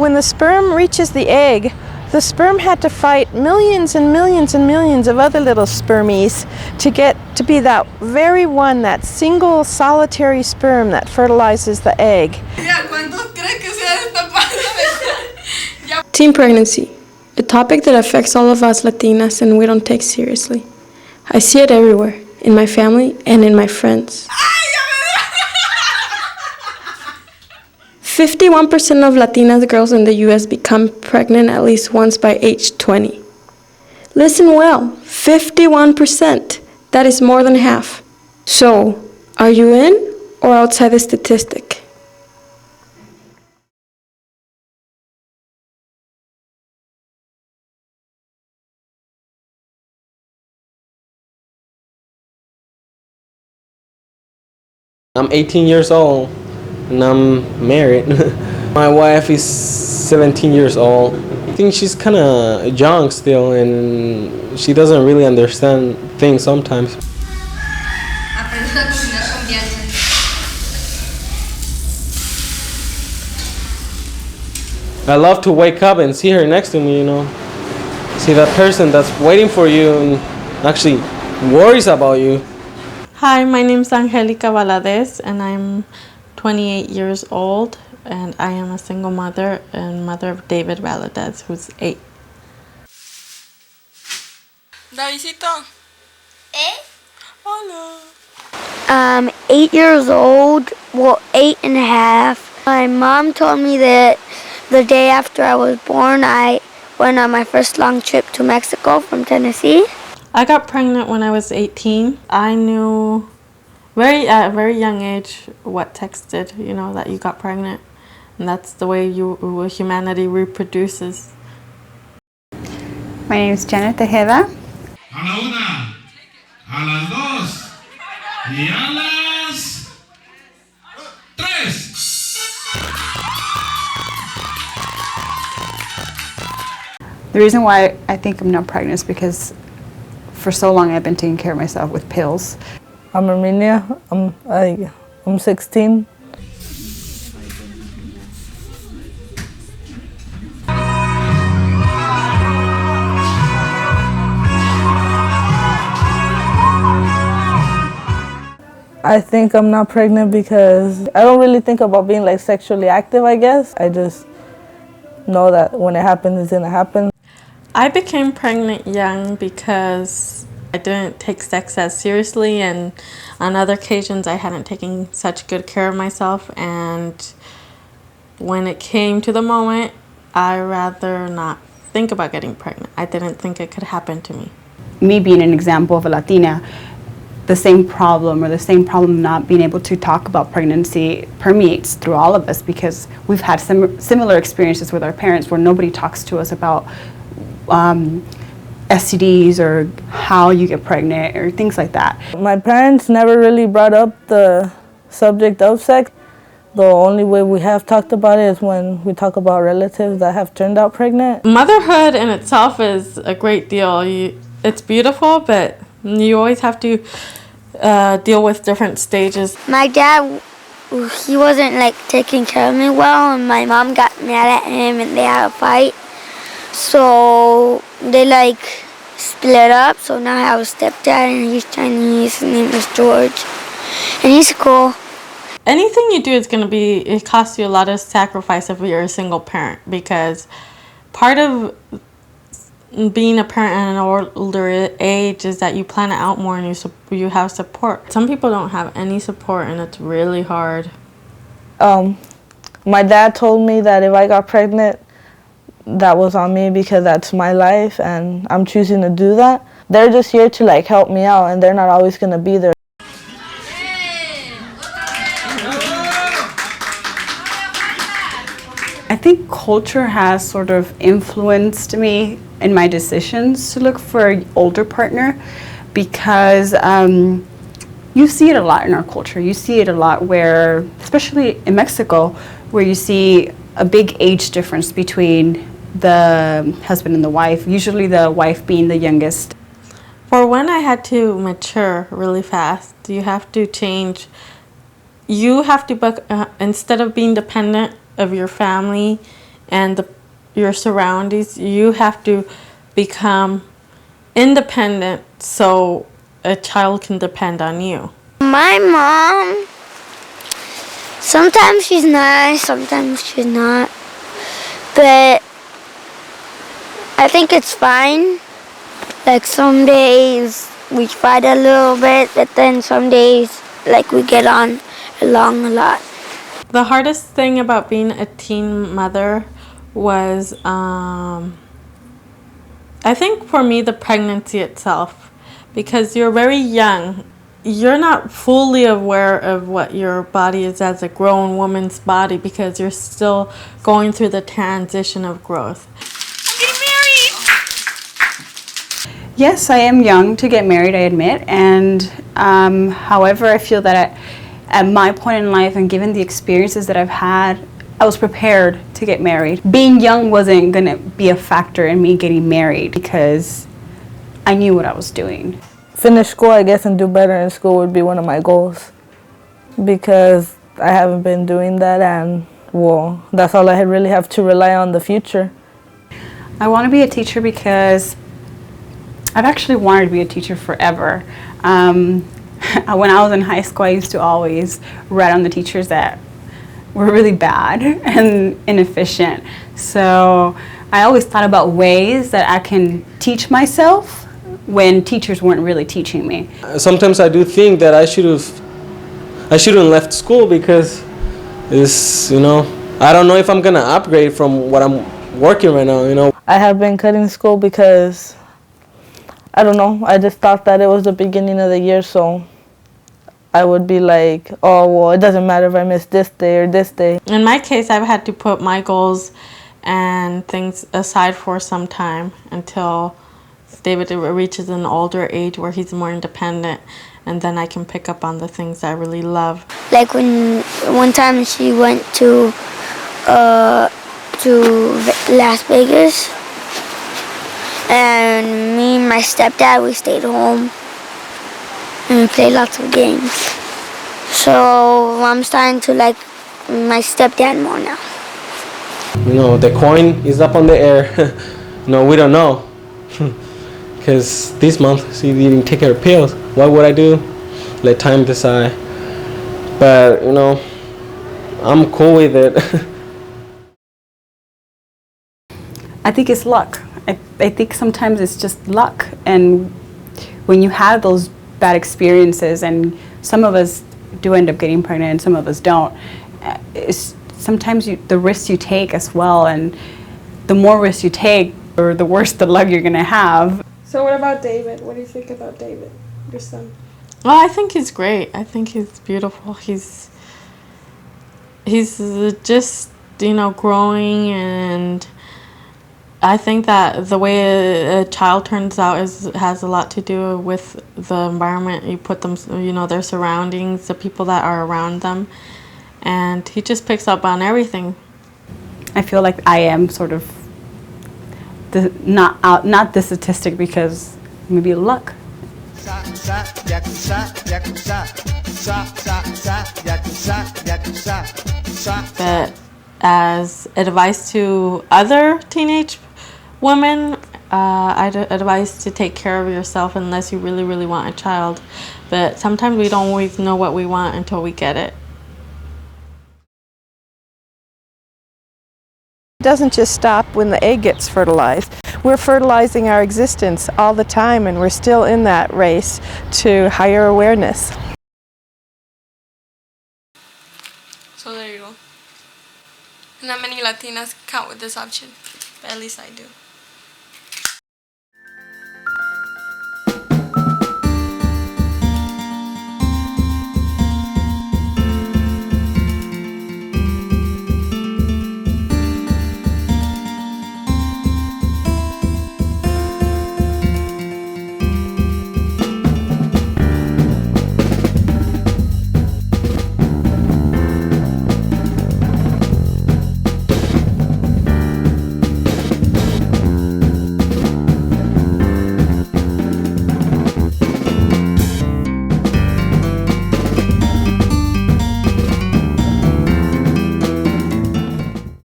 When the sperm reaches the egg, the sperm had to fight millions and millions and millions of other little spermies to get to be that very one, that single solitary sperm that fertilizes the egg. Teen pregnancy, a topic that affects all of us Latinas and we don't take seriously. I see it everywhere, in my family and in my friends. 51% of Latina girls in the U.S. become pregnant at least once by age 20. Listen well, 51%. That is more than half. So, are you in or outside the statistic? I'm 18 years old and I'm married. My wife is 17 years old. I think she's kind of young still and she doesn't really understand things sometimes. I love to wake up and see her next to me, you know. See that person that's waiting for you and actually worries about you. Hi, my name is Angelica Valadez and I'm 28 years old and I am a single mother and mother of David Valadez, who's 8. Davidito. Hola. I'm 8 years old, well, 8 and a half. My mom told me that the day after I was born, I went on my first long trip to Mexico from Tennessee. I got pregnant when I was 18. I knew at a very young age what text did, you know, that you got pregnant. And that's the way humanity reproduces. My name is Janet Tejeda. A la una, a las dos, y a las tres. The reason why I think I'm not pregnant is because for so long I've been taking care of myself with pills. I'm Armenia. I'm 16. I think I'm not pregnant because I don't really think about being like sexually active, I guess. I just know that when it happens, it's gonna happen. I became pregnant young because I didn't take sex as seriously, and on other occasions I hadn't taken such good care of myself, and when it came to the moment, I'd rather not think about getting pregnant. I didn't think it could happen to me. Me being an example of a Latina, the same problem not being able to talk about pregnancy permeates through all of us because we've had similar experiences with our parents where nobody talks to us about STDs or how you get pregnant or things like that. My parents never really brought up the subject of sex. The only way we have talked about it is when we talk about relatives that have turned out pregnant. Motherhood in itself is a great deal. It's beautiful, but you always have to deal with different stages. My dad, he wasn't like taking care of me well, and my mom got mad at him and they had a fight. So they like split up, so now I have a stepdad and he's Chinese, his name is George, and he's cool. Anything you do is going to it costs you a lot of sacrifice if you're a single parent, because part of being a parent at an older age is that you plan it out more and you have support. Some people don't have any support and it's really hard. My dad told me that if I got pregnant, that was on me because that's my life and I'm choosing to do that. They're just here to like help me out and they're not always going to be there. I think culture has sort of influenced me in my decisions to look for an older partner because you see it a lot in our culture. You see it a lot where, especially in Mexico, where you see a big age difference between the husband and the wife, usually the wife being the youngest. For when I had to mature really fast, you have to change. You have to book, instead of being dependent of your family and your surroundings, you have to become independent so a child can depend on you. My mom, sometimes she's nice, sometimes she's not. But I think it's fine. Like some days we fight a little bit, but then some days like we get on along a lot. The hardest thing about being a teen mother was, I think for me, the pregnancy itself, because you're very young. You're not fully aware of what your body is as a grown woman's body because you're still going through the transition of growth. Yes, I am young to get married, I admit, and however, I feel that at my point in life and given the experiences that I've had, I was prepared to get married. Being young wasn't going to be a factor in me getting married because I knew what I was doing. Finish school, I guess, and do better in school would be one of my goals because I haven't been doing that, and well, that's all I really have to rely on the future. I want to be a teacher because I've actually wanted to be a teacher forever. When I was in high school, I used to always rat on the teachers that were really bad and inefficient. So I always thought about ways that I can teach myself when teachers weren't really teaching me. Sometimes I do think that I shouldn't left school because it's, I don't know if I'm gonna upgrade from what I'm working right now, I have been cutting school because I don't know, I just thought that it was the beginning of the year, so I would be like, oh, well, it doesn't matter if I miss this day or this day. In my case, I've had to put my goals and things aside for some time until David reaches an older age where he's more independent, and then I can pick up on the things I really love. Like when one time she went to Las Vegas, and me and my stepdad, we stayed home and we played lots of games. So I'm starting to like my stepdad more now. The coin is up on the air. We don't know. Because this month she didn't take her pills. What would I do? Let time decide. But, I'm cool with it. I think it's luck. I think sometimes it's just luck. And when you have those bad experiences, and some of us do end up getting pregnant and some of us don't, it's sometimes the risks you take as well. And the more risks you take, or the worse the luck you're going to have. So what about David? What do you think about David, your son? Well, I think he's great. I think he's beautiful. He's just, growing, and I think that the way a child turns out has a lot to do with the environment you put them, their surroundings, the people that are around them, and he just picks up on everything. I feel like I am sort of not the statistic because maybe luck. But as advice to other teenage women, I'd advise to take care of yourself unless you really, really want a child. But sometimes we don't always know what we want until we get it. It doesn't just stop when the egg gets fertilized. We're fertilizing our existence all the time, and we're still in that race to higher awareness. So there you go. Not many Latinas count with this option, but at least I do.